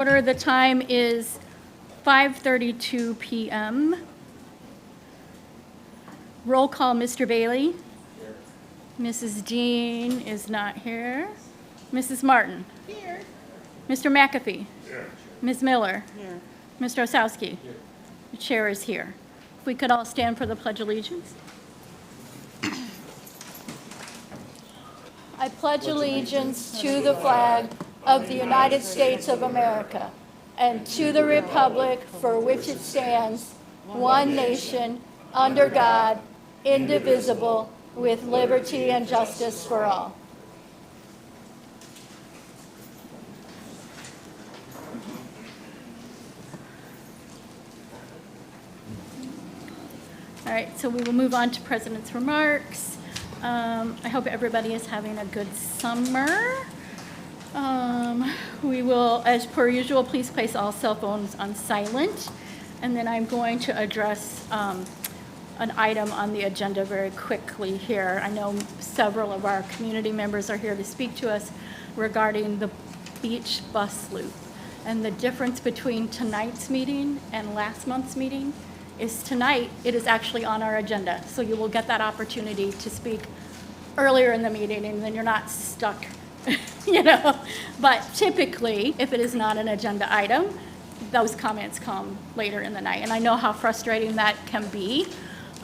Order. The time is 5:32 p.m. Roll call, Mr. Bailey. Here. Mrs. Dean is not here. Mrs. Martin. Here. Mr. McAfee. Here. Ms. Miller. Here. Mr. Osowski. Here. The chair is here. If we could all stand for the Pledge of Allegiance. I pledge allegiance to the flag of the United States of America and to the republic for which it stands, one nation, under God, indivisible, with liberty and justice for all. All right, so we will move on to President's remarks. I hope everybody is having a good summer. We will, as per usual, please place all cell phones on silent. And then I'm going to address an item on the agenda very quickly here. I know several of our community members are here to speak to us regarding the beach bus loop. And the difference between tonight's meeting and last month's meeting is tonight it is actually on our agenda. So you will get that opportunity to speak earlier in the meeting, and then you're not stuck, you know. But typically, if it is not an agenda item, those comments come later in the night. And I know how frustrating that can be.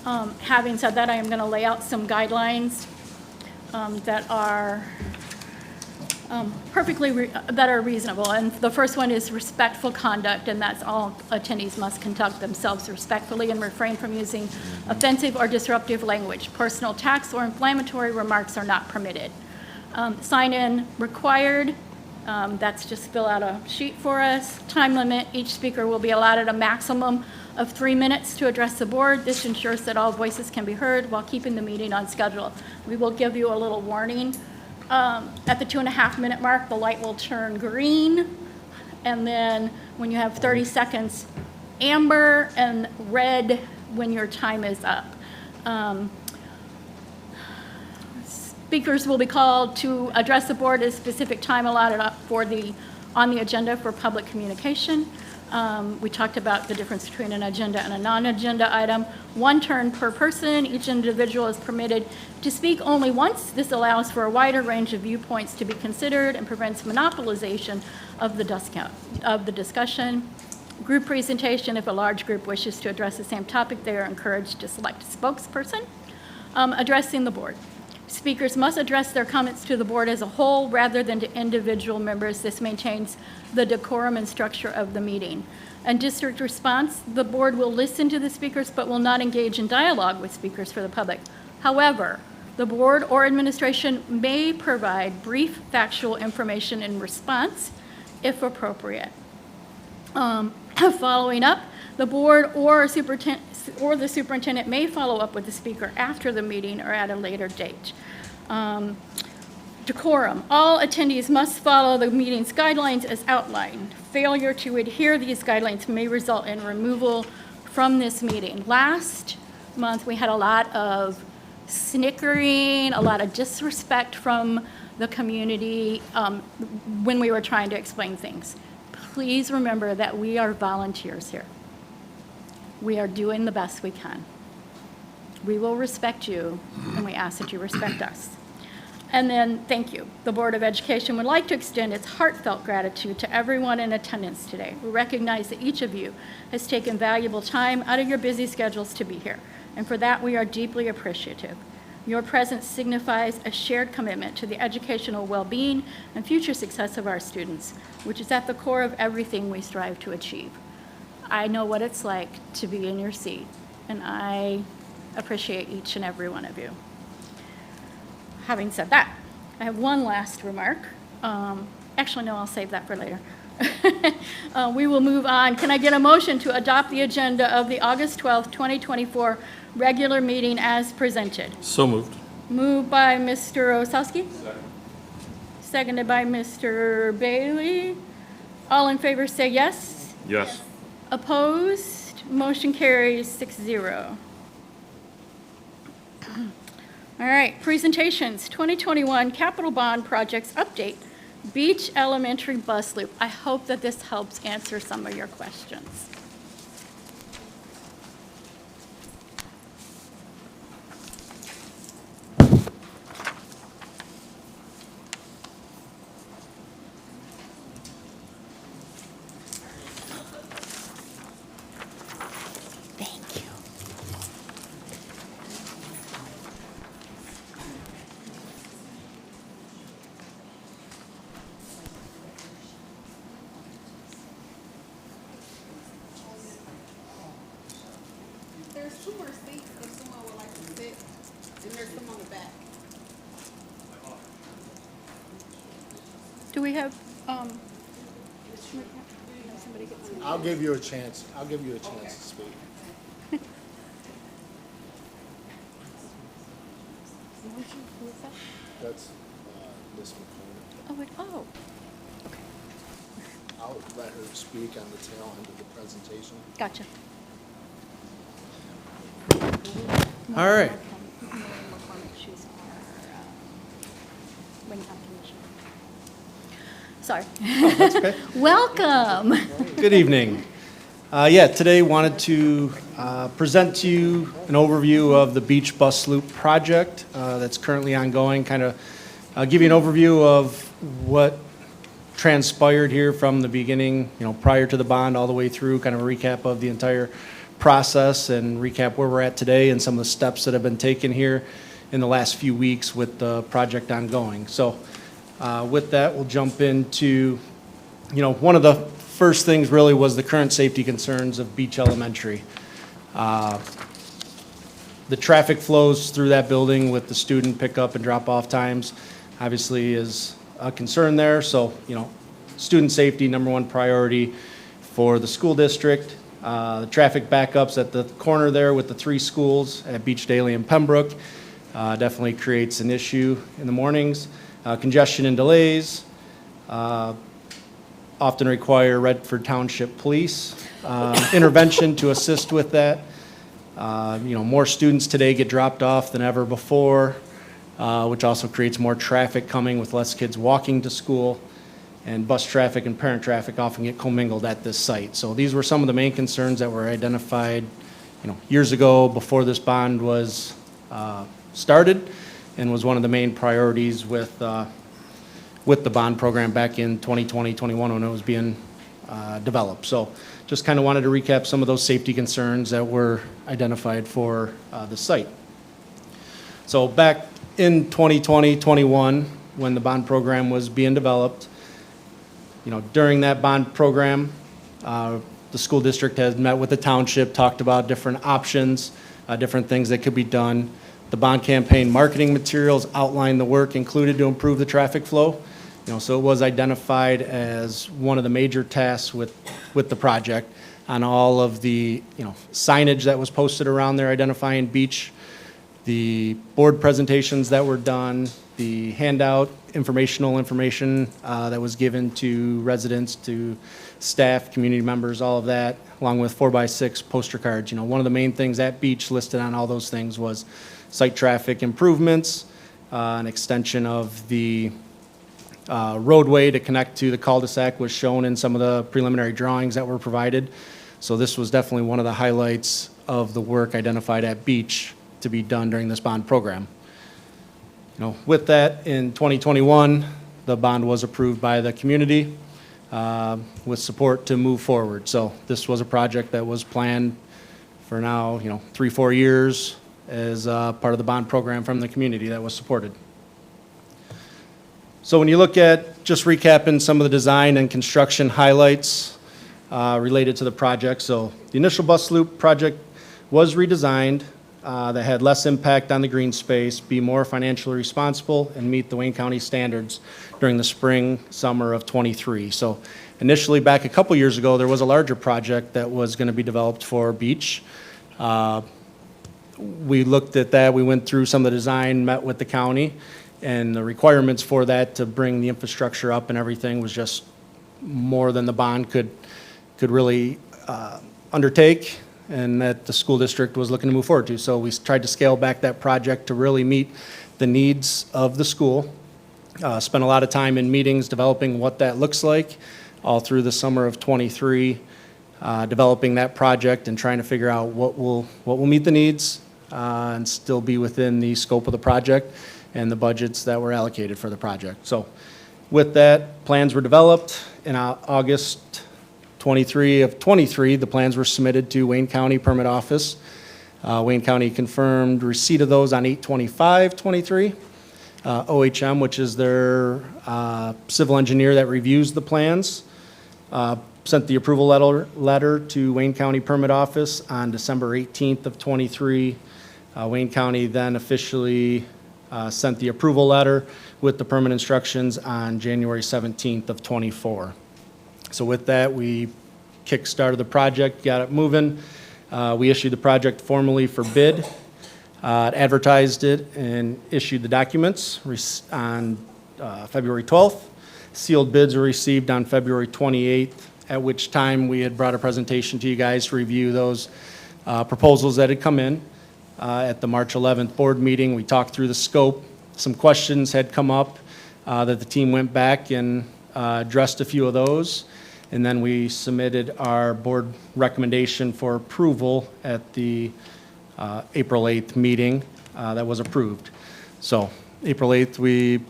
Having said that, I am going to lay out some guidelines that are that are reasonable. And the first one is respectful conduct, and that's all attendees must conduct themselves respectfully and refrain from using offensive or disruptive language. Personal attacks or inflammatory remarks are not permitted. Sign-in required. That's just fill out a sheet for us. Time limit. Each speaker will be allotted a maximum of 3 minutes to address the board. This ensures that all voices can be heard while keeping the meeting on schedule. We will give you a little warning. At the 2.5 minute mark, the light will turn green. And then when you have 30 seconds, amber, and red when your time is up. Speakers will be called to address the board at a specific time allotted on the agenda for public communication. We talked about the difference between an agenda and a non-agenda item. One turn per person. Each individual is permitted to speak only once. This allows for a wider range of viewpoints to be considered and prevents monopolization of the discussion. Group presentation. If a large group wishes to address the same topic, they are encouraged to select a spokesperson. Addressing the board. Speakers must address their comments to the board as a whole rather than to individual members. This maintains the decorum and structure of the meeting. And district response, the board will listen to the speakers but will not engage in dialogue with speakers for the public. However, the board or administration may provide brief factual information in response if appropriate. Following up, the board or the superintendent may follow up with the speaker after the meeting or at a later date. Decorum. All attendees must follow the meeting's guidelines as outlined. Failure to adhere these guidelines may result in removal from this meeting. Last month, we had a lot of snickering, a lot of disrespect from the community when we were trying to explain things. Please remember that we are volunteers here. We are doing the best we can. We will respect you, and we ask that you respect us. And then, thank you. The Board of Education would like to extend its heartfelt gratitude to everyone in attendance today. We recognize that each of you has taken valuable time out of your busy schedules to be here, and for that we are deeply appreciative. Your presence signifies a shared commitment to the educational well-being and future success of our students, which is at the core of everything we strive to achieve. I know what it's like to be in your seat, and I appreciate each and every one of you. Having said that, I have one last remark. Actually, no, I'll save that for later. We will move on. Can I get a motion to adopt the agenda of the August 12th, 2024 regular meeting as presented? So moved. Moved by Mr. Osowski. Second. Seconded by Mr. Bailey. All in favor say yes. Yes. Opposed? Motion carries 6-0. All right, presentations. 2021 Capital Bond Projects Update Beach Elementary bus loop. I hope that this helps answer some of your questions. Thank you. There's 2 more seats if someone would like to sit, and there's some on the back. Do we have, somebody get some? I'll give you a chance. I'll give you a chance to speak. Who is that? That's Ms. McCormick. Oh, okay. I'll let her speak on the tail end of the presentation. Gotcha. All right. She's our Wayne County Commissioner. Sorry. That's okay. Welcome. Good evening. Today wanted to present to you an overview of the Beach Bus Loop project that's currently ongoing, kind of give you an overview of what transpired here from the beginning, prior to the bond all the way through, kind of a recap of the entire process and recap where we're at today and some of the steps that have been taken here in the last few weeks with the project ongoing. So with that, we'll jump into, one of the first things really was the current safety concerns of Beach Elementary. The traffic flows through that building with the student pickup and drop-off times obviously is a concern there. So, student safety, number one priority for the school district. The traffic backups at the corner there with the 3 schools at Beach Daly and Pembroke definitely creates an issue in the mornings. Congestion and delays often require Redford Township Police intervention to assist with that. More students today get dropped off than ever before, which also creates more traffic coming with less kids walking to school. And bus traffic and parent traffic often get commingled at this site. So these were some of the main concerns that were identified, years ago before this bond was started, and was one of the main priorities with the bond program back in 2020, 21 when it was being developed. So just kind of wanted to recap some of those safety concerns that were identified for the site. So back in 2020, 21, when the bond program was being developed, during that bond program, the school district has met with the township, talked about different options, different things that could be done. The bond campaign marketing materials outlined the work included to improve the traffic flow. So it was identified as one of the major tasks with the project on all of the, signage that was posted around there identifying beach, the board presentations that were done, the handout, information that was given to residents, to staff, community members, all of that, along with 4x6 poster cards. One of the main things at Beach listed on all those things was site traffic improvements, an extension of the roadway to connect to the cul-de-sac was shown in some of the preliminary drawings that were provided. So this was definitely one of the highlights of the work identified at Beach to be done during this bond program. With that, in 2021, the bond was approved by the community with support to move forward. So this was a project that was planned for now, 3-4 years as part of the bond program from the community that was supported. So when you look at, just recapping some of the design and construction highlights related to the project. So the initial bus loop project was redesigned that had less impact on the green space, be more financially responsible, and meet the Wayne County standards during the spring, summer of '23. So initially, back a couple years ago, there was a larger project that was going to be developed for Beach. We looked at that, we went through some of the design, met with the county, and the requirements for that to bring the infrastructure up and everything was just more than the bond could really undertake, and that the school district was looking to move forward to. So we tried to scale back that project to really meet the needs of the school. Spent a lot of time in meetings developing what that looks like all through the summer of '23, developing that project and trying to figure out what will meet the needs and still be within the scope of the project and the budgets that were allocated for the project. So with that, plans were developed. In August 23 of '23, the plans were submitted to Wayne County Permit Office. Wayne County confirmed receipt of those on 8/25/23. OHM, which is their civil engineer that reviews the plans, sent the approval letter to Wayne County Permit Office on December 18th of '23. Wayne County then officially sent the approval letter with the permit instructions on January 17th of '24. So with that, we kick-started the project, got it moving. We issued the project formally for bid, advertised it, and issued the documents on February 12th. Sealed bids were received on February 28th, at which time we had brought a presentation to you guys to review those proposals that had come in. At the March 11th board meeting, we talked through the scope. Some questions had come up that the team went back and addressed a few of those. And then we submitted our board recommendation for approval at the April 8th meeting that was approved. So April 8th, we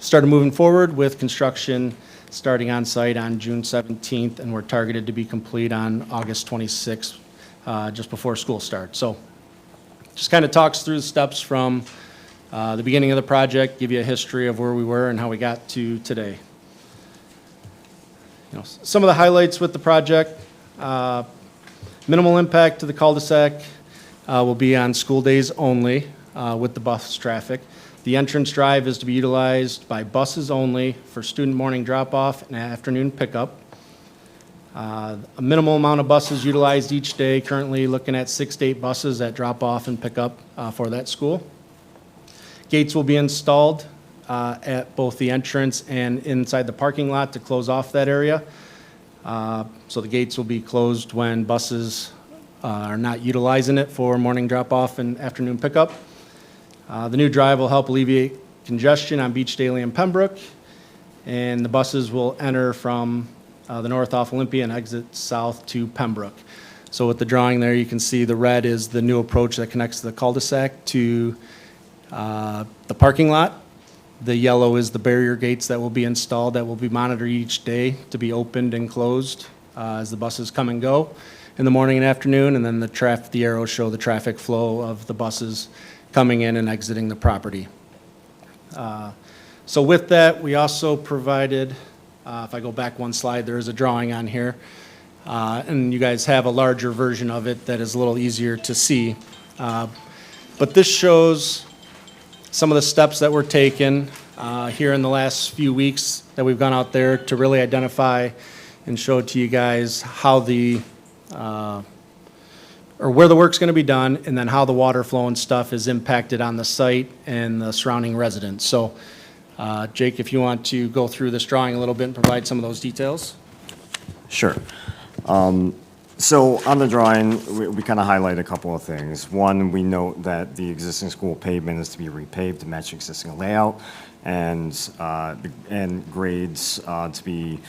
started moving forward with construction starting on site on June 17th, and we're targeted to be complete on August 26th, just before school starts. So just kind of talks through the steps from the beginning of the project, give you a history of where we were and how we got to today. You know, some of the highlights with the project, minimal impact to the cul-de-sac will be on school days only with the bus traffic. The entrance drive is to be utilized by buses only for student morning drop-off and afternoon pickup. A minimal amount of buses utilized each day, currently looking at 6 to 8 buses that drop off and pick up for that school. Gates will be installed at both the entrance and inside the parking lot to close off that area. So the gates will be closed when buses are not utilizing it for morning drop-off and afternoon pickup. The new drive will help alleviate congestion on Beach Daily and Pembroke, and the buses will enter from the north off Olympia and exit south to Pembroke. So with the drawing there, you can see the red is the new approach that connects the cul-de-sac to the parking lot. The yellow is the barrier gates that will be installed that will be monitored each day to be opened and closed as the buses come and go in the morning and afternoon. And then the arrows show the traffic flow of the buses coming in and exiting the property. So with that, we also provided, if I go back one slide, there is a drawing on here. And you guys have a larger version of it that is a little easier to see. But this shows some of the steps that were taken here in the last few weeks that we've gone out there to really identify and show to you guys how or where the work's going to be done, and then how the water flow and stuff is impacted on the site and the surrounding residents. So, Jake, if you want to go through this drawing a little bit and provide some of those details. Sure. So on the drawing, we kind of highlight a couple of things. One, we note that the existing school pavement is to be repaved to match existing layout, and grades to be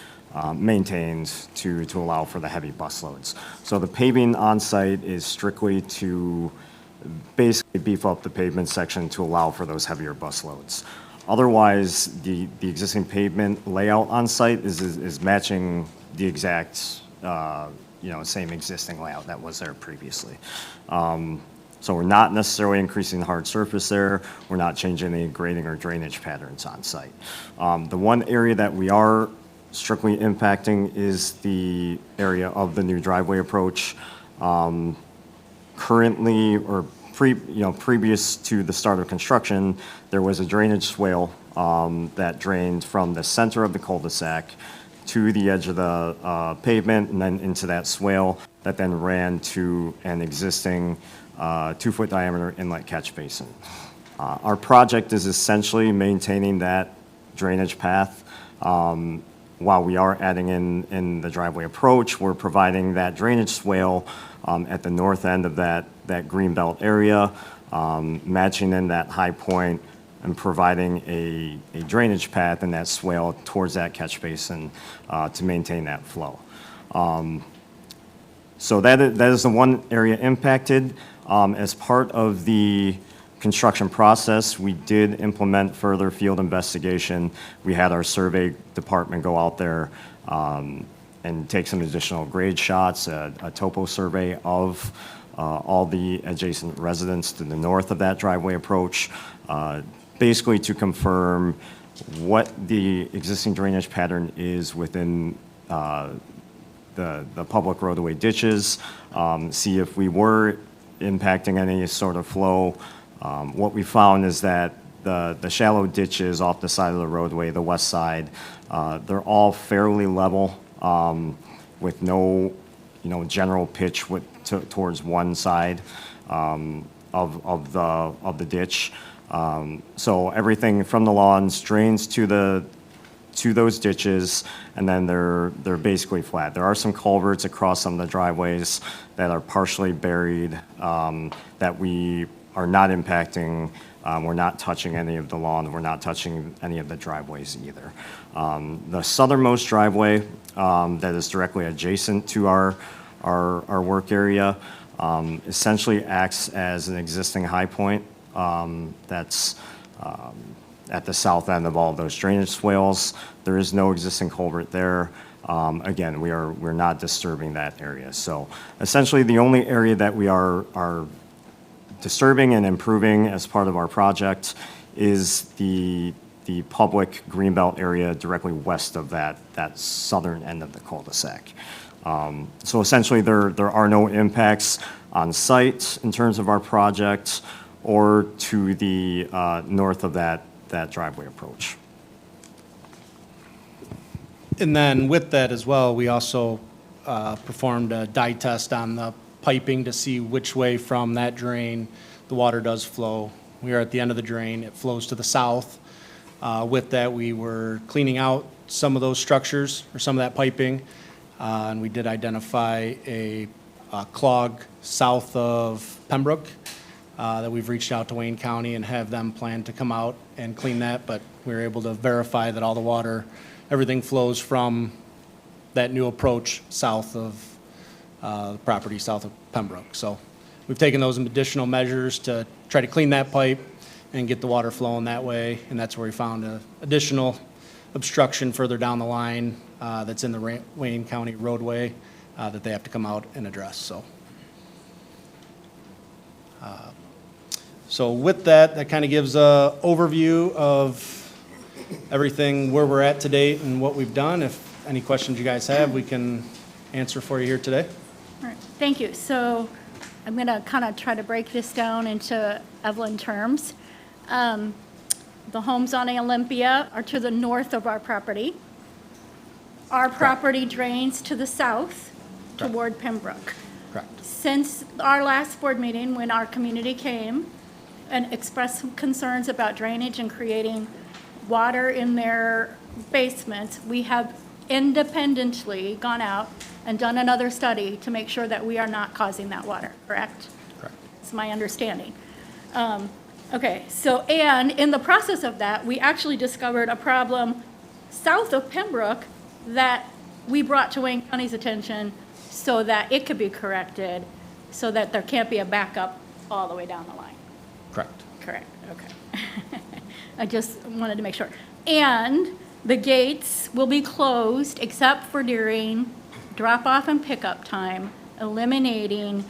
maintained to allow for the heavy bus loads. So the paving on site is strictly to basically beef up the pavement section to allow for those heavier bus loads. Otherwise, the existing pavement layout on site is matching the exact same existing layout that was there previously. So we're not necessarily increasing the hard surface there. We're not changing any grading or drainage patterns on site. The one area that we are strictly impacting is the area of the new driveway approach. Currently, or previous to the start of construction, there was a drainage swale that drained from the center of the cul-de-sac to the edge of the pavement and then into that swale that then ran to an existing 2-foot diameter inlet catch basin. Our project is essentially maintaining that drainage path. While we are adding in the driveway approach, we're providing that drainage swale at the north end of that green belt area, matching in that high point and providing a drainage path in that swale towards that catch basin to maintain that flow. So that is the one area impacted. As part of the construction process, we did implement further field investigation. We had our survey department go out there and take some additional grade shots, a topo survey of all the adjacent residents to the north of that driveway approach, basically to confirm what the existing drainage pattern is within the public roadway ditches, see if we were impacting any sort of flow. What we found is that the shallow ditches off the side of the roadway, the west side, they're all fairly level with no, general pitch towards one side of the ditch. So everything from the lawns drains to those ditches, and then they're basically flat. There are some culverts across some of the driveways that are partially buried that we are not impacting. We're not touching any of the lawn. We're not touching any of the driveways either. The southernmost driveway that is directly adjacent to our work area essentially acts as an existing high point that's at the south end of all of those drainage swales. There is no existing culvert there. Again, we're not disturbing that area. So essentially, the only area that we are disturbing and improving as part of our project is the public greenbelt area directly west of that southern end of the cul-de-sac. So essentially, there are no impacts on site in terms of our project or to the north of that driveway approach. And then with that as well, we also performed a dye test on the piping to see which way from that drain the water does flow. We are at the end of the drain. It flows to the south. With that, we were cleaning out some of those structures or some of that piping, and we did identify a clog south of Pembroke that we've reached out to Wayne County and have them plan to come out and clean that, but we were able to verify that all the water, everything flows from that new approach south of the property south of Pembroke. So we've taken those additional measures to try to clean that pipe and get the water flowing that way, and that's where we found an additional obstruction further down the line that's in the Wayne County roadway that they have to come out and address. So with that, that kind of gives an overview of everything where we're at to date and what we've done. If any questions you guys have, we can answer for you here today. All right, thank you. So I'm going to kind of try to break this down into Evelyn terms. The homes on Olympia are to the north of our property. Our property drains to the south toward Pembroke. Correct. Since our last board meeting, when our community came and expressed some concerns about drainage and creating water in their basements, we have independently gone out and done another study to make sure that we are not causing that water, correct? Correct. It's my understanding. Okay, so, and in the process of that, we actually discovered a problem south of Pembroke that we brought to Wayne County's attention so that it could be corrected, so that there can't be a backup all the way down the line. Correct. Correct, okay. I just wanted to make sure. And the gates will be closed except for during drop-off and pickup time, eliminating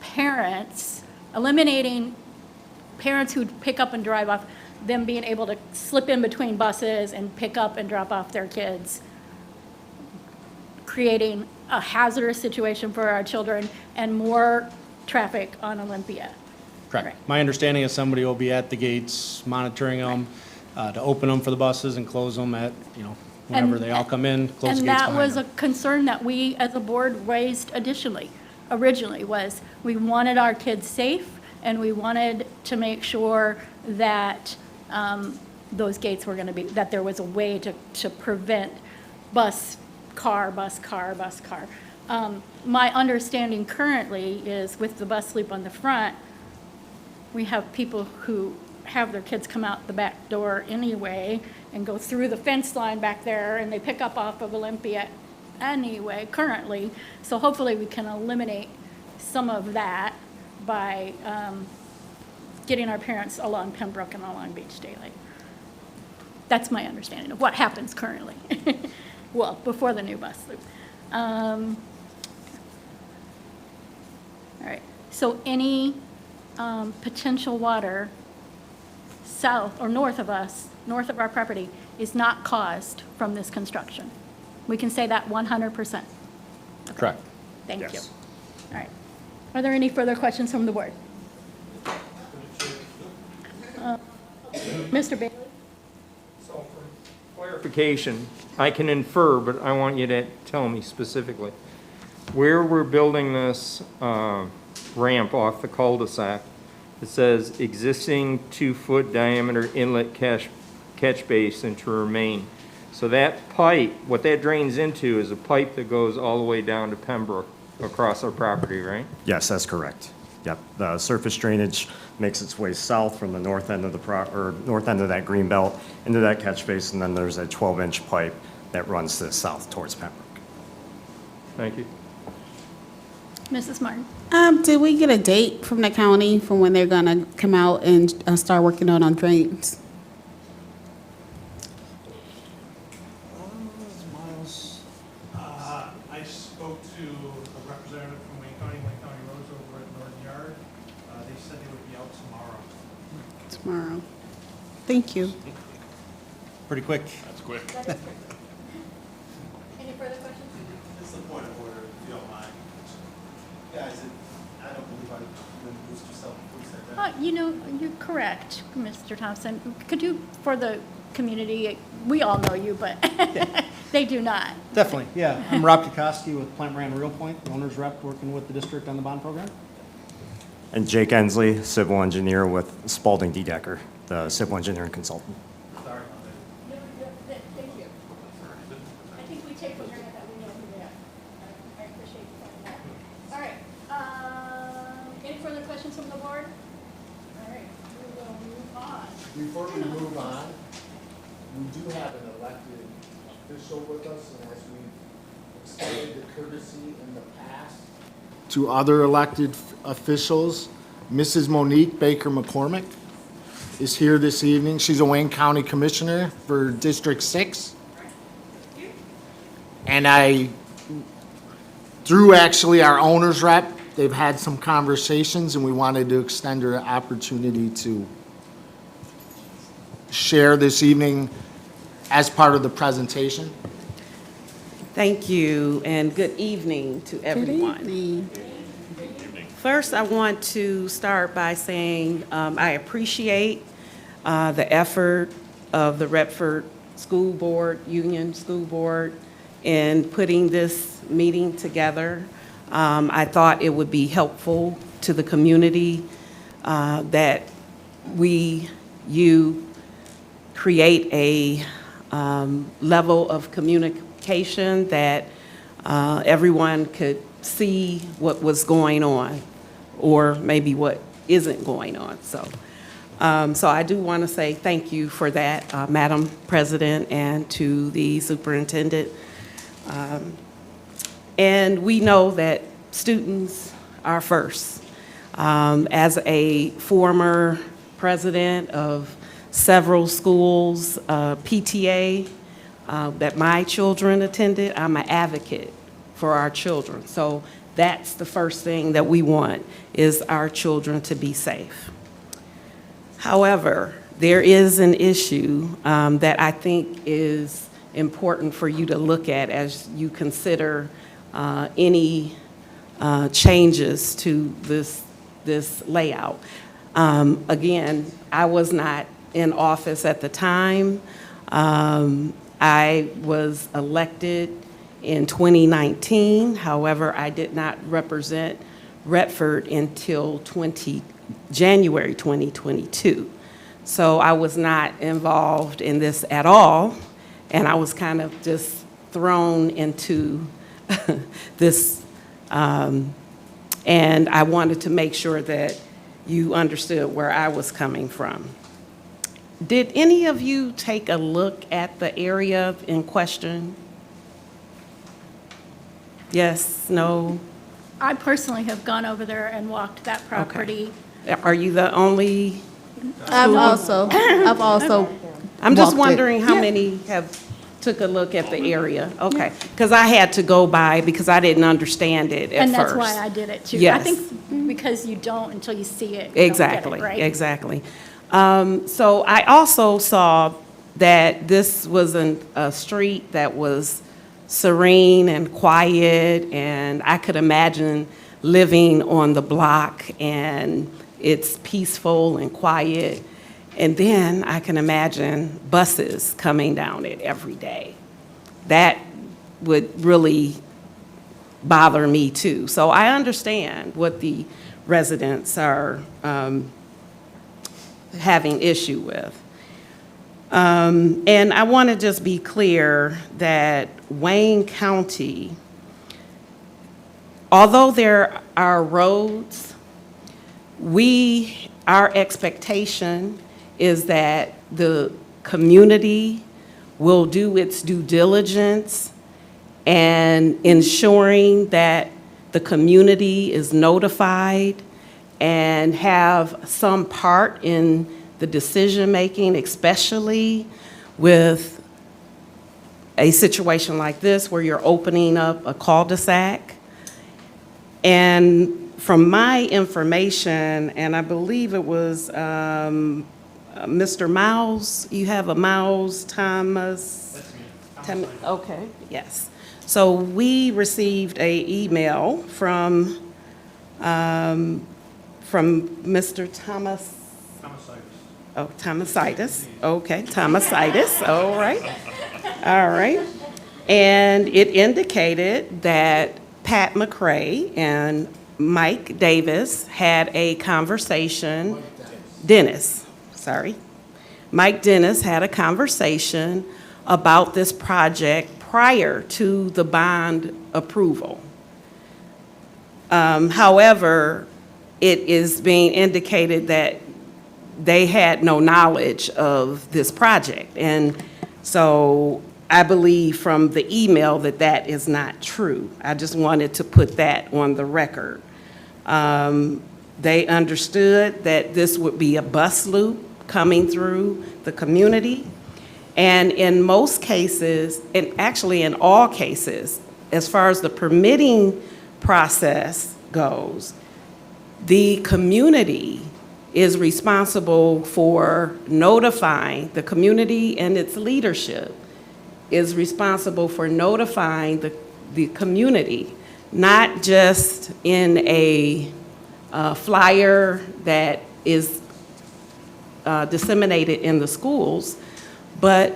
parents who pick up and drive off, them being able to slip in between buses and pick up and drop off their kids, creating a hazardous situation for our children and more traffic on Olympia. Correct. Right. My understanding is somebody will be at the gates monitoring them, to open them for the buses and close them at, whenever And- they all come in, close the gates And that behind was a them. concern that we, as a board, raised originally, was we wanted our kids safe, and we wanted to make sure that those gates were going to be, that there was a way to prevent bus, car. My understanding currently is with the bus loop on the front, we have people who have their kids come out the back door anyway and go through the fence line back there, and they pick up off of Olympia anyway, currently. So hopefully we can eliminate some of that by getting our parents along Pembroke and along Beach daily. That's my understanding of what happens currently. Well, before the new bus loop. All right, so any potential water south or north of us, north of our property, is not caused from this construction. We can say that 100%. Correct. Thank you. Yes. All right. Are there any further questions from the board? Mr. Bailey? So for clarification, I can infer, but I want you to tell me specifically. Where we're building this ramp off the cul-de-sac, it says existing 2-foot diameter inlet catch basin to remain. So that pipe, what that drains into is a pipe that goes all the way down to Pembroke across our property, right? Yes, that's correct. Yep, the surface drainage makes its way south from the north end of north end of that green belt into that catch basin, and then there's a 12-inch pipe that runs to the south towards Pembroke. Thank you. Mrs. Martin? Did we get a date from the county from when they're gonna come out and start working on drains? Miles? I spoke to a representative from Wayne County Roads over at Northern Yard. They said they would be out tomorrow. Tomorrow. Thank you. Pretty quick. Any further questions? Just a point of order, if you don't mind. Guys, I don't believe I introduced yourself before you said that. You know, you're correct, Mr. Thompson. Could you, for the community, we all know you, but they do not. Definitely, yeah. I'm Rob Kikoski with Plant Moran Real Point, the owner's rep, working with the district on the bond program. And Jake Ensley, civil engineer with Spalding D. Decker, the civil engineering consultant. Sorry about that. Thank you. I think we take for granted that we know who they are. I appreciate you pointing that out. All right, any further questions from the board? All right, we will move on. Before we move on, we do have an elected official with us, and as we've extended the courtesy in the past to other elected officials, Mrs. Monique Baker McCormick is here this evening. She's a Wayne County Commissioner for District 6. And through actually our owner's rep, they've had some conversations, and we wanted to extend her an opportunity to share this evening as part of the presentation. Thank you, and good evening to everyone. Good evening. First, I want to start by saying I appreciate the effort of the Redford School Board, Union School Board, in putting this meeting together. I thought it would be helpful to the community that you create a level of communication that everyone could see what was going on, or maybe what isn't going on. So I do want to say thank you for that, Madam President, and to the superintendent. And we know that students are first. As a former president of several schools, PTA, that my children attended, I'm an advocate for our children. So that's the first thing that we want, is our children to be safe. However, there is an issue that I think is important for you to look at as you consider any changes to this layout. Again, I was not in office at the time. I was elected in 2019. However, I did not represent Redford until January 2022. So I was not involved in this at all, and I was kind of just thrown into this, and I wanted to make sure that you understood where I was coming from. did any of you take a look at the area in question? Yes, no? I personally have gone over there and walked that property. Are you the only? I've also I'm just walked it. wondering how many have took a look at the area? Okay, because I had to go by because I didn't understand it at And first. that's why I did it too. I Yes. think because you don't until you see it. You don't get it, Exactly, right? exactly. So I also saw that this was a street that was serene and quiet, and I could imagine living on the block, and it's peaceful and quiet. And then I can imagine buses coming down it every day. That would really bother me too. So I understand what the residents are having issue with. And I want to just be clear that Wayne County, although there are roads, our expectation is that the community will do its due diligence and ensuring that the community is notified and have some part in the decision-making, especially with a situation like this where you're opening up a cul-de-sac. And from my information, and I believe it was Mr. Miles, you have a Miles Thomas? Okay, yes. So we received a email from Mr. Thomas. Oh, Thomasitis, okay, Thomasitis, all right, all right. And it indicated that Pat McCray and Mike Davis had a conversation, Mike Dennis had a conversation about this project prior to the bond approval. However, it is being indicated that they had no knowledge of this project. And so I believe from the email that that is not true. I just wanted to put that on the record. They understood that this would be a bus loop coming through the community. And in most cases, and actually in all cases, as far as the permitting process goes, the community is responsible for notifying, the community and its leadership is responsible for notifying the community, not just in a flyer that is disseminated in the schools, but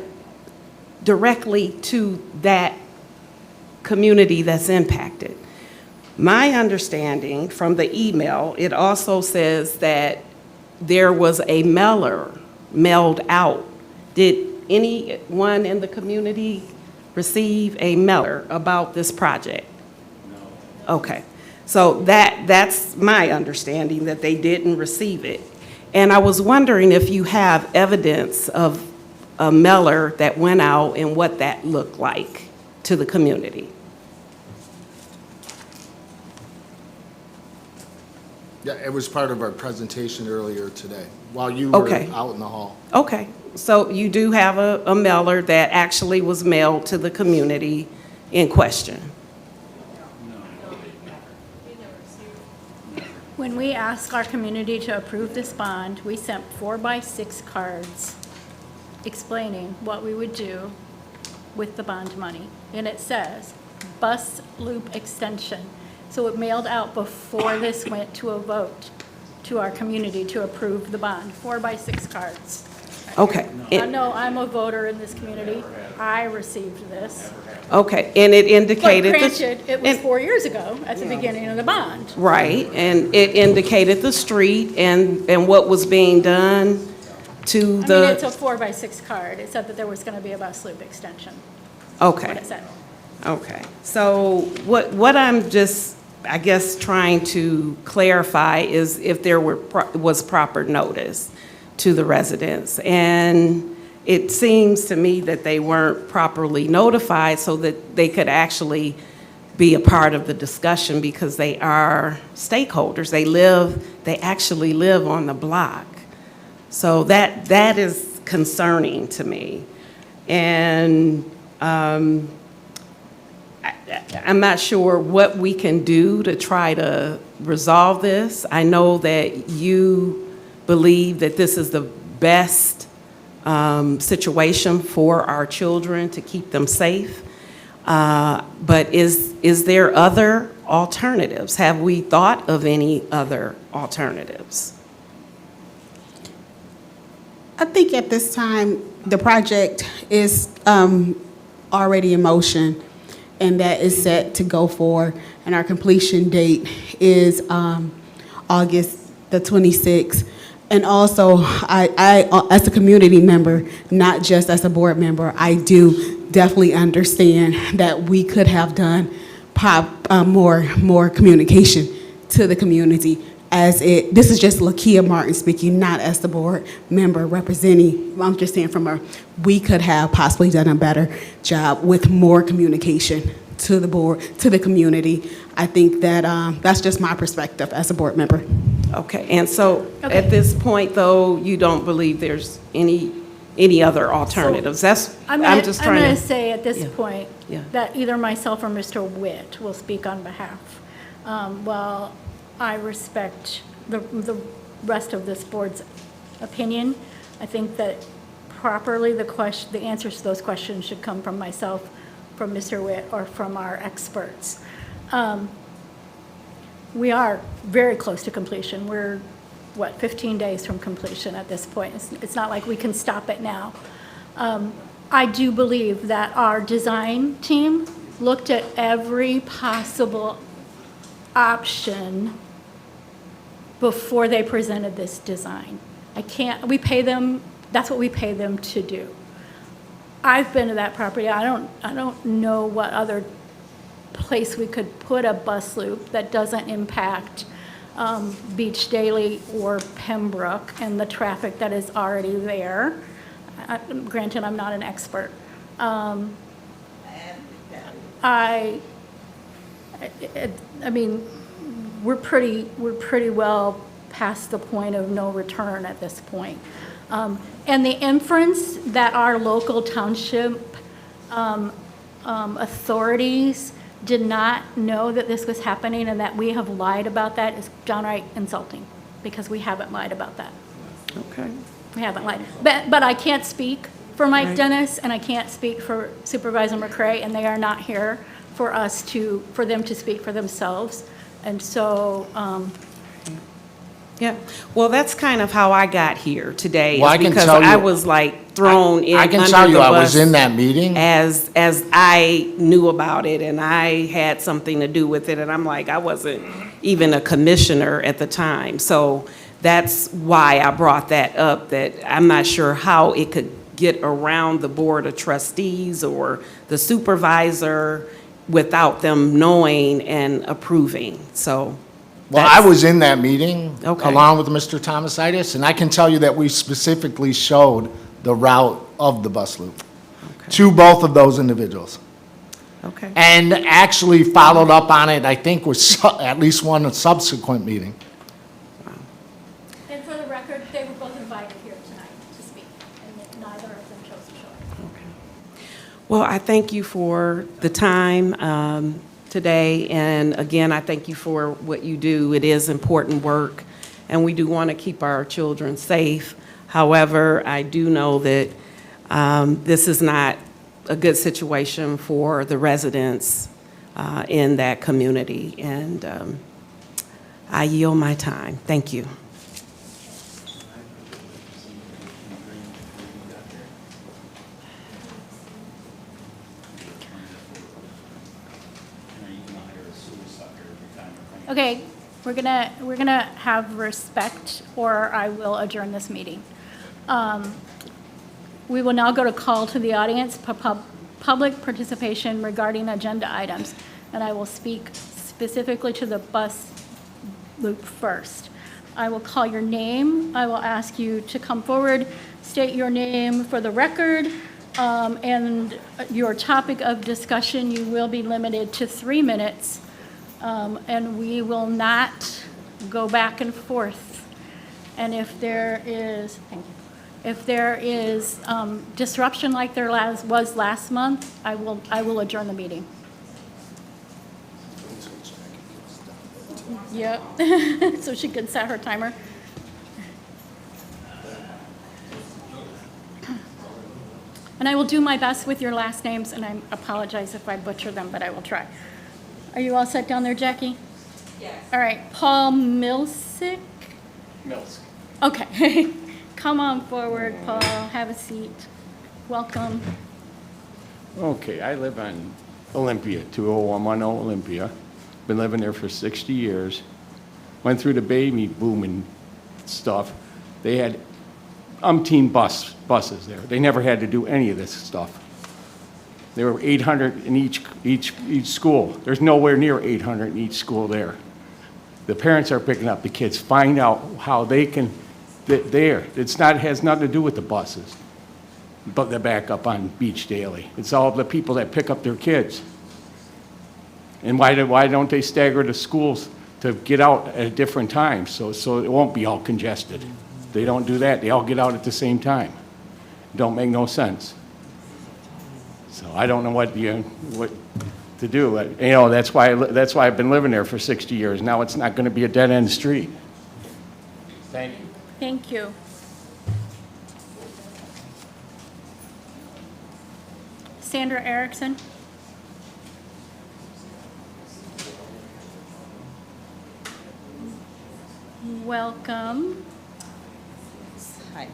directly to that community that's impacted. My understanding from the email, it also says that there was a mailer mailed out. Did anyone in the community receive a mailer about this project? No. Okay, so that's my understanding, that they didn't receive it. And I was wondering if you have evidence of a mailer that went out and what that looked like to the community. Yeah, it was part of our presentation earlier today, while you were Okay. out in the hall. Okay, so you do have a mailer that actually was mailed to the community in question? When we asked our community to approve this bond, we sent 4x6 cards explaining what we would do with the bond money. And it says, bus loop extension. So it mailed out before this went to a vote to our community to approve the bond, 4x6 cards. Okay. I know I'm a voter in this community. I received this. Okay, and it But indicated. granted, it was and- 4 years ago at the beginning of the bond. Right, and it indicated the street and what was being done to I mean, it's a the, 4x6 card. It said that there was going to be a bus loop extension. What okay, it said. okay. So what I'm just, I guess, trying to clarify is if there was proper notice to the residents. And it seems to me that they weren't properly notified so that they could actually be a part of the discussion, because they are stakeholders. They actually live on the block. So that is concerning to me. And I'm not sure what we can do to try to resolve this. I know that you believe that this is the best situation for our children to keep them safe. But is there other alternatives? Have we thought of any other alternatives? I think at this time, the project is already in motion, and that is set to go for, and our completion date is August the 26th. And also, I, as a community member, not just as a board member, I do definitely understand that we could have done more communication to the community. This is just Lakia Martin speaking, not as the board member representing. I'm just saying we could have possibly done a better job with more communication to the board, to the community. I think that that's just my perspective as a board member. Okay, and so at this point, though, you don't believe there's any other alternatives? I'm just trying to. I'm going to say at this point Yeah. that either myself or Mr. Witt will speak on behalf. While I respect the rest of this board's opinion, I think that properly the answers to those questions should come from myself, from Mr. Witt, or from our experts. We are very close to completion. We're, 15 days from completion at this point. It's not like we can stop it now. I do believe that our design team looked at every possible option before they presented this design. We pay them, that's what we pay them to do. I've been to that property. I don't know what other place we could put a bus loop that doesn't impact Beach Daily or Pembroke and the traffic that is already there. Granted, I'm not an expert. I mean, we're pretty well past the point of no return at this point. And the inference that our local township authorities did not know that this was happening and that we have lied about that is downright insulting, because we haven't lied about that. Okay. We haven't lied. But I can't speak for Mike Right. Dennis, and I can't speak for Supervisor McCray, and they are not here for them to speak for themselves. And so, Yeah, well, that's kind of how I got here today. Well, is I can because tell you- I was like thrown in I can under tell you, the I was bus in that meeting. as I knew about it, and I had something to do with it, and I'm like, I wasn't even a commissioner at the time. So that's why I brought that up, that I'm not sure how it could get around the board of trustees or the supervisor without them knowing and approving, so. Well, I was in that meeting, Okay. along with Mr. Thomasitis, and I can tell you that we specifically showed the route of the bus loop to both of those individuals. Okay. And actually followed up on it, I think, was at least one subsequent meeting. and for the record, they were both invited here tonight to speak, and neither of them chose to show up. Well, I thank you for the time today, and again, I thank you for what you do. It is important work, and we do want to keep our children safe. However, I do know that this is not a good situation for the residents in that community, and I yield my time. Thank you. Okay, we're gonna have respect, or I will adjourn this meeting. We will now go to call to the audience, public participation regarding agenda items, and I will speak specifically to the bus loop first. I will call your name. I will ask you to come forward, state your name for the record, and your topic of discussion. You will be limited to 3 minutes, and we will not go back and forth. And if there is, thank you. If there is disruption like there was last month, I will adjourn the meeting. Yep, so she can set her timer. And I will do my best with your last names, and I apologize if I butcher them, but I will try. Are you all set down there, Jackie? Yes. All right, Paul Milsick? Mills. Okay, come on forward, Paul, have a seat. Welcome. Okay, I live on Olympia, 20110 Olympia. Been living there for 60 years. Went through the baby boom and stuff. They had umpteen buses there. They never had to do any of this stuff. There were 800 in each school. There's nowhere near 800 in each school there. The parents are picking up the kids, find out how they can, there. Has nothing to do with the buses, but they're back up on Beach Daily. It's all the people that pick up their kids. And why don't they stagger the schools to get out at different times so it won't be all congested? They don't do that. They all get out at the same time. Don't make no sense. So I don't know what to do. You know, that's why I've been living there for 60 years. Now it's not going to be a dead-end street. Thank you. Thank you. Sandra Erickson? Welcome. Hi.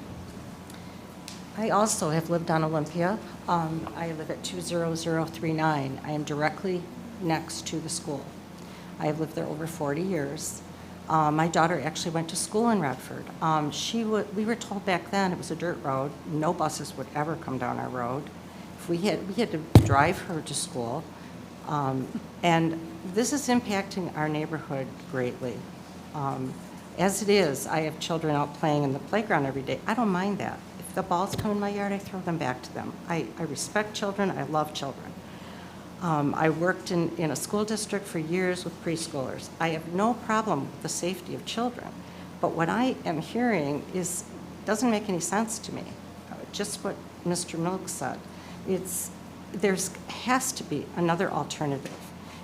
I also have lived on Olympia. I live at 20039. I am directly next to the school. I have lived there over 40 years. My daughter actually went to school in Redford. We were told back then it was a dirt road. No buses would ever come down our road. We had to drive her to school. And this is impacting our neighborhood greatly. As it is, I have children out playing in the playground every day. I don't mind that. If the balls come in my yard, I throw them back to them. I respect children. I love children. I worked in a school district for years with preschoolers. I have no problem with the safety of children. But what I am hearing doesn't make any sense to me. Just what Mr. Milk said. There has to be another alternative.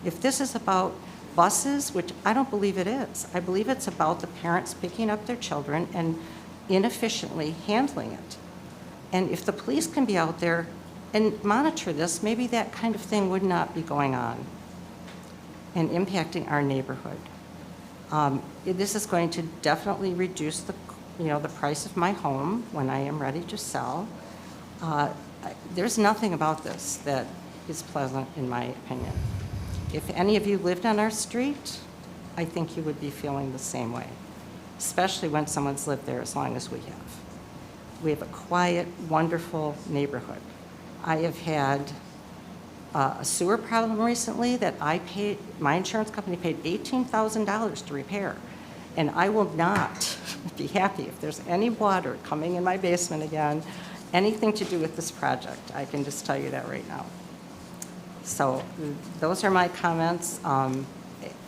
If this is about buses, which I don't believe it is. I believe it's about the parents picking up their children and inefficiently handling it. And if the police can be out there and monitor this, maybe that kind of thing would not be going on and impacting our neighborhood. This is going to definitely reduce the price of my home when I am ready to sell. There's nothing about this that is pleasant, in my opinion. If any of you lived on our street, I think you would be feeling the same way, especially when someone's lived there as long as we have. We have a quiet, wonderful neighborhood. I have had a sewer problem recently that my insurance company paid $18,000 to repair. And I will not be happy if there's any water coming in my basement again, anything to do with this project. I can just tell you that right now. So those are my comments.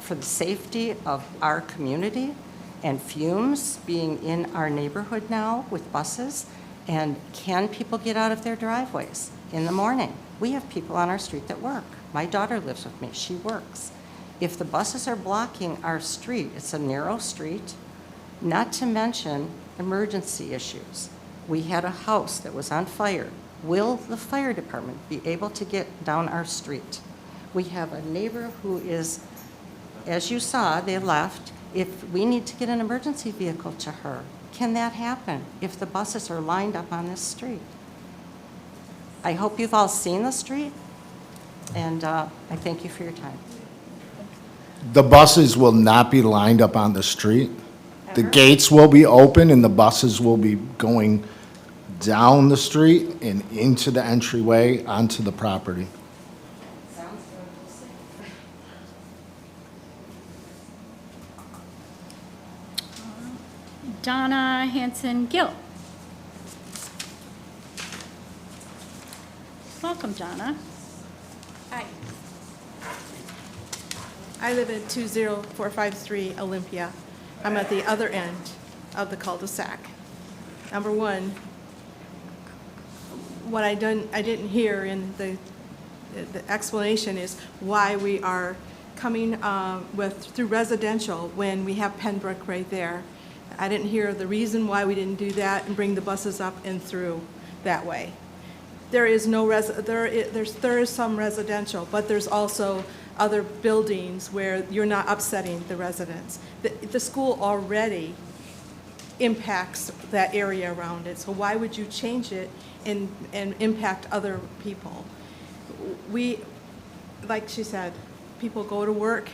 For the safety of our community and fumes being in our neighborhood now with buses, and can people get out of their driveways in the morning? We have people on our street that work. My daughter lives with me. She works. If the buses are blocking our street, it's a narrow street, not to mention emergency issues. We had a house that was on fire. Will the fire department be able to get down our street? We have a neighbor who is, as you saw, they left. If we need to get an emergency vehicle to her, can that happen if the buses are lined up on this street? I hope you've all seen the street, and I thank you for your time. The buses will not be lined up on the street. The Ever? gates will be open and the buses will be going down the street and into the entryway onto the property. Sounds good. Donna Hanson-Gill. Welcome, Donna. Hi. I live at 20453 Olympia. I'm at the other end of the cul-de-sac. Number one, what I didn't hear in the explanation is why we are coming through residential when we have Pembroke right there. I didn't hear the reason why we didn't do that and bring the buses up and through that way. There is some residential, but there's also other buildings where you're not upsetting the residents. The school already impacts that area around it, so why would you change it and impact other people? We, like she said, people go to work,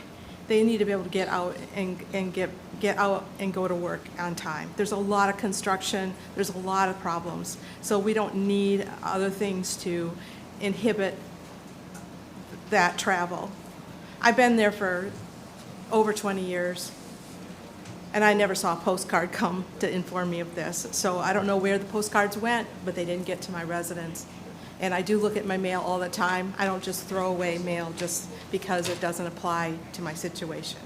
they need to be able to get out and get out and go to work on time. There's a lot of construction, there's a lot of problems, so we don't need other things to inhibit that travel. I've been there for over 20 years, and I never saw a postcard come to inform me of this. So I don't know where the postcards went, but they didn't get to my residence. And I do look at my mail all the time. I don't just throw away mail just because it doesn't apply to my situation.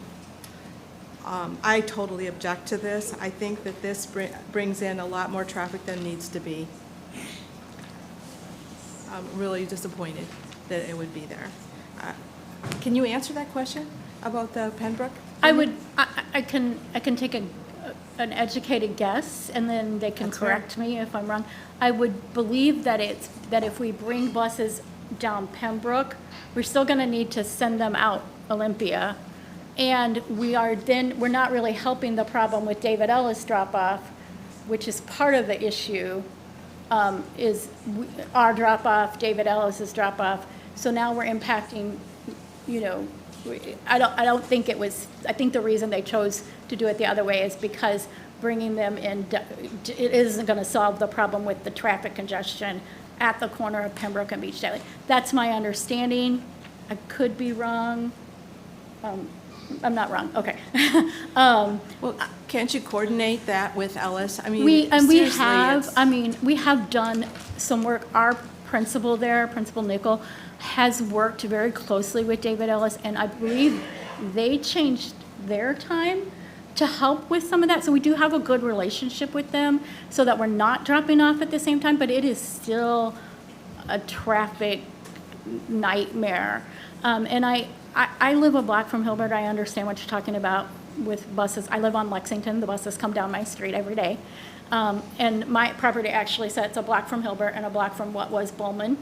I totally object to this. I think that this brings in a lot more traffic than needs to be. I'm really disappointed that it would be there. Can you answer that question about the Pembroke? I can take an educated guess, and then they can That's fair. correct me if I'm wrong. I would believe that if we bring buses down Pembroke, we're still going to need to send them out Olympia, and we're not really helping the problem with David Ellis drop-off, which is part of the issue, our drop-off, David Ellis's drop-off. So now we're impacting, I don't think it was, I think the reason they chose to do it the other way is because bringing them in, it isn't going to solve the problem with the traffic congestion at the corner of Pembroke and Beach Daily. That's my understanding. I could be wrong. I'm not wrong, okay. Well, can't you coordinate that with Ellis? I mean, We seriously, have, it's- we have done some work. Our principal there, Principal Nickel, has worked very closely with David Ellis, and I believe they changed their time to help with some of that. So we do have a good relationship with them so that we're not dropping off at the same time, but it is still a traffic nightmare. And I live a block from Hilbert. I understand what you're talking about with buses. I live on Lexington. The buses come down my street every day. And my property actually sits a block from Hilbert and a block from what was Bowman.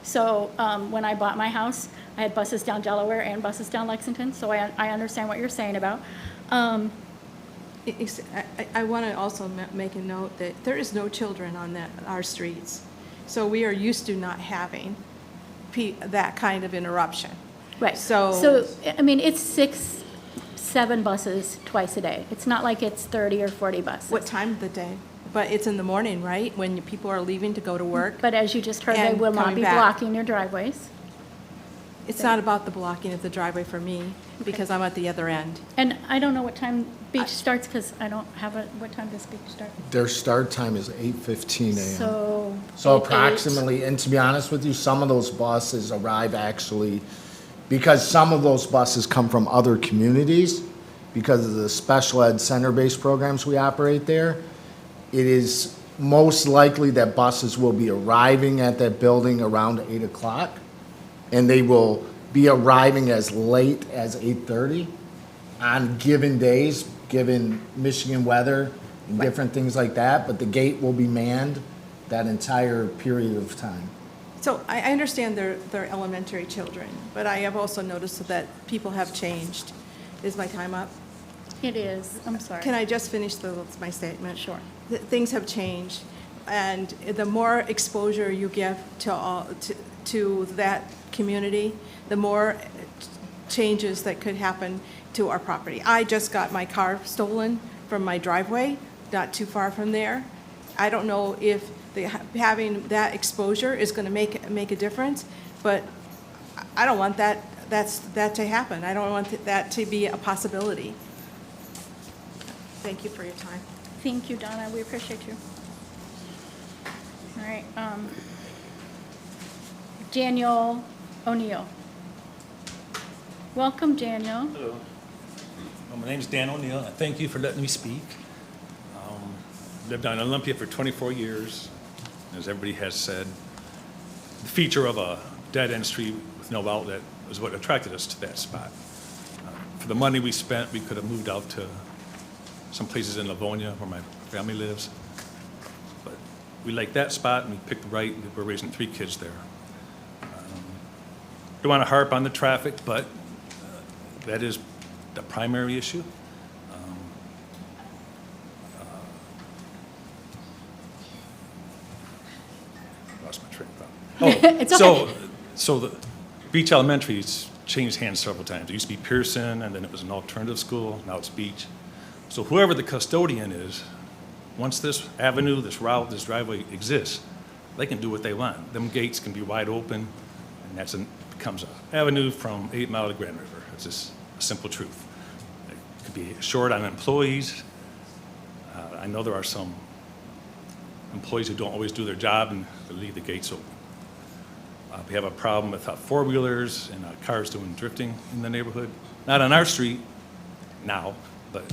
So when I bought my house, I had buses down Delaware and buses down Lexington. So I understand what you're saying about. I want to also make a note that there is no children on our streets. So we are used to not having that kind of interruption. Right. So I mean, it's 6, 7 buses twice a day. It's not like it's 30 or 40 buses. what time of the day? But it's in the morning, right? When people are leaving to go to work? But as you just heard, they And will not coming be back. blocking your driveways. It's not about the blocking of the driveway for me, because I'm at the other end. And I don't know what time beach starts, because I don't have what time does beach start? Their start time is 8:15 a.m. So. So approximately, and to be honest with you, some of those buses arrive actually, because some of those buses come from other communities, because of the special ed center-based programs we operate there, it is most likely that buses will be arriving at that building around 8 o'clock, and they will be arriving as late as 8:30 on given days, given Michigan weather and different things like that, but the gate will be manned that entire period of time. So I understand they're elementary children, but I have also noticed that people have changed. Is my time up? It is, I'm sorry. Can I just finish my statement? Sure. Things have changed, and the more exposure you give to that community, the more changes that could happen to our property. I just got my car stolen from my driveway, not too far from there. I don't know if having that exposure is going to make a difference, but I don't want that to happen. I don't want that to be a possibility. Thank you for your time. Thank you, Donna. We appreciate you. All right. Daniel O'Neill. Welcome, Daniel. Hello. My name's Dan O'Neill, and thank you for letting me speak. Lived on Olympia for 24 years. As everybody has said, the feature of a dead-end street with no outlet was what attracted us to that spot. For the money we spent, we could have moved out to some places in Livonia where my family lives. But we liked that spot, and we picked right. We're raising 3 kids there. Don't want to harp on the traffic, but that is the primary issue. Lost my train of thought. It's okay. So the Beach Elementary's changed hands several times. It used to be Pearson, and then it was an alternative school. Now it's Beach. So whoever the custodian is, once this avenue, this route, this driveway exists, they can do what they want. Them gates can be wide open, and that's becomes an avenue from 8 Mile to Grand River. It's just a simple truth. It could be short on employees. I know there are some employees who don't always do their job and they leave the gates open. We have a problem with four-wheelers and cars doing drifting in the neighborhood. Not on our street now, but,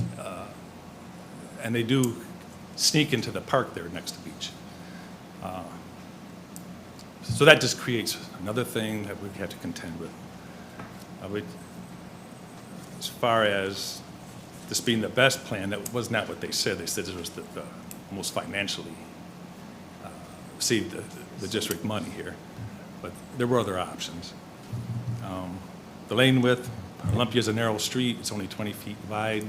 and they do sneak into the park there next to the beach. So that just creates another thing that we have to contend with. As far as this being the best plan, that was not what they said. They said it was the most financially saved the district money here. But there were other options. The lane width, Olympia is a narrow street. It's only 20 feet wide.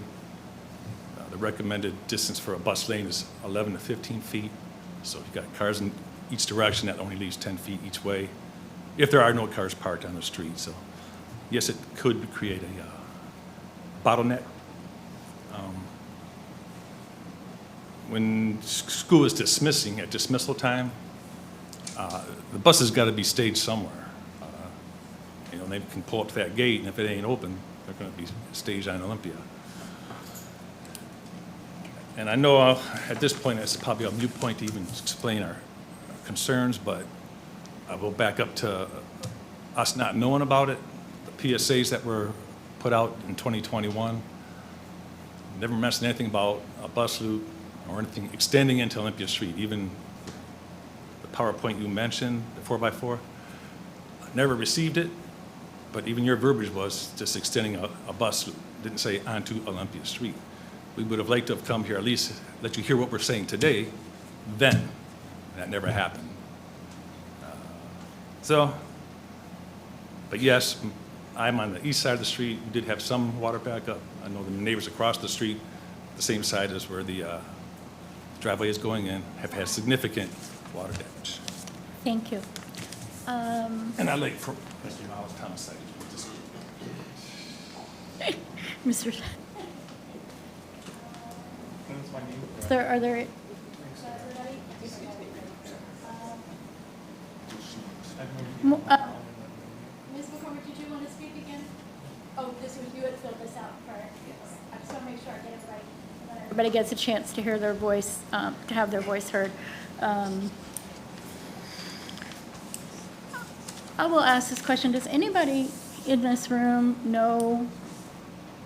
The recommended distance for a bus lane is 11 to 15 feet. So if you've got cars in each direction, that only leaves 10 feet each way, if there are no cars parked on the street. So yes, it could create a bottleneck. When school is dismissing at dismissal time, the bus has got to be staged somewhere. You know, they can pull up to that gate, and if it ain't open, they're going to be staged on Olympia. And I know at this point it's probably a moot point to even explain our concerns, but I will back up to us not knowing about it. The PSAs that were put out in 2021 never mentioned anything about a bus loop or anything extending into Olympia Street. Even the PowerPoint you mentioned, the 4x4, I never received it, but even your verbiage was just extending a bus loop. It didn't say onto Olympia Street. We would have liked to have come here, at least let you hear what we're saying today, then. That never happened. But yes, I'm on the east side of the street. We did have some water backup. I know the neighbors across the street, the same side as where the driveway is going in, have had significant water damage. Thank you. And I'd like for Mr. Miles Thomas side. Mr. Are there? Ms. McCormick, did you want to speak again? Oh, this was, you had filled this out prior. Yes. I just want to make sure I get it right. And then everybody gets a chance to hear their voice, to have their voice heard. I will ask this question. Does anybody in this room know?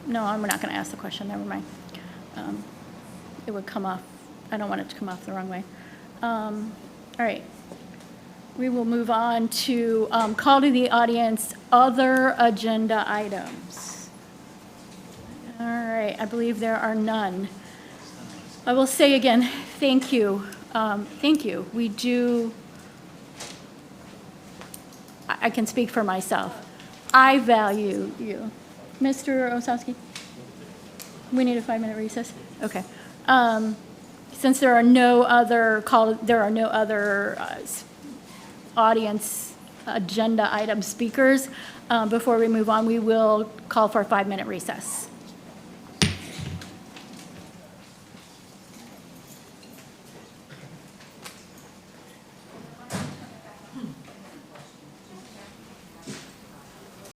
No, I'm not going to ask the question. Never mind. It would come off. I don't want it to come off the wrong way. All right. We will move on to call to the audience other agenda items. All right, I believe there are none. I will say again, thank you. Thank you. We do, I can speak for myself. I value you. Mr. Osowski? We need a 5-minute recess? Okay. Since there are no other audience agenda item speakers, before we move on, we will call for a 5-minute recess.